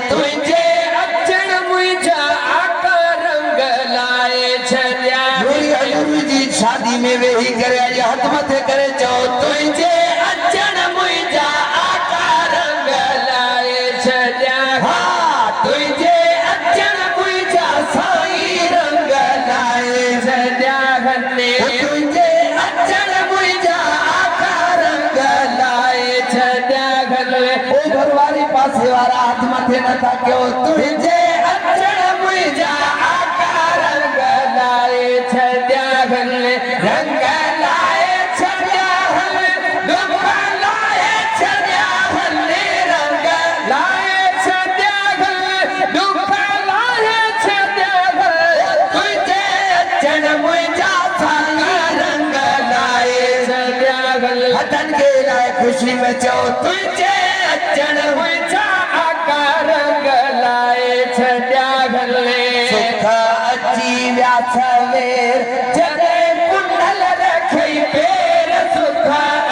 तुझे अचण मुझा आका रंग लाए छलिया जी शादी में वेही करे अॼु हथ मथे करे चओ तुझे अचण मुझा आका रंग लाए छलिया तुझे अचण मुझा साईं रंग लाए छलिया घने तुझे अचण मुझा आका रंग लाए छलिया घने ओ घरवारी पासे वारा हथ मथे नथा कयो तुझे अचण मुझा आका रंग लाए छलिया घने रंग लाए छलिया घने दुख लाए छलिया घने रंग लाए छलिया घने दुख लाए छलिया घने तुझे अचण मुझा साईं रंग लाए छलिया घने हथन के लाए खुशी में चओ तुझे अचण मुझा आका रंग लाए छलिया घने सुख अची विया सवेर जॾहिं कुंडल रखई पेर सुख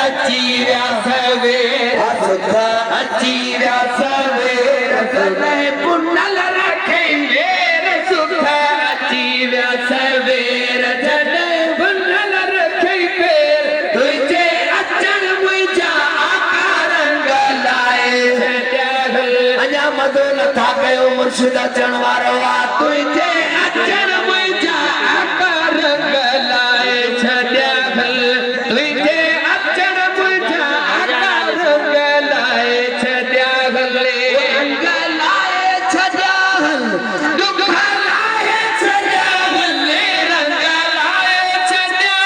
अची विया सवेर सुख अची विया सवेर जॾहिं कुंडल रखई पेर सुख अची विया सवेर जॾहिं कुंडल रखई पेर तुझे अचण मुंहिंजा आका रंग लाए छॾिया अञा मदो नथा कयो मुर्शिद अचण वारो आ तुझे अचण मुंहिंजा आका रंग लाए छॾिया तुझे अचण मुंहिंजा आका रंग लाए छॾिया रंग लाए छॾिया दुख लाए छॾिया रंग लाए छॾिया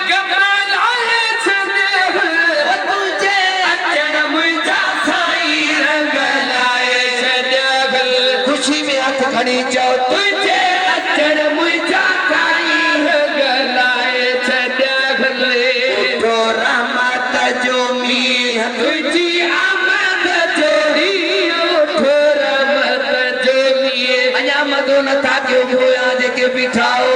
गम लाए छॾिया तुझे अचण मुंहिंजा साईं रंग लाए छॾिया खुशी में हथ खणी चओ तुझे अचण मुंहिंजा साईं रंग लाए छॾिया तो रहमत जो मींहुं तुझी आमद जो ॾींहुं उठ रहमत जो मींहुं अञा मदो नथा कयो पोयां जेके बीठा हो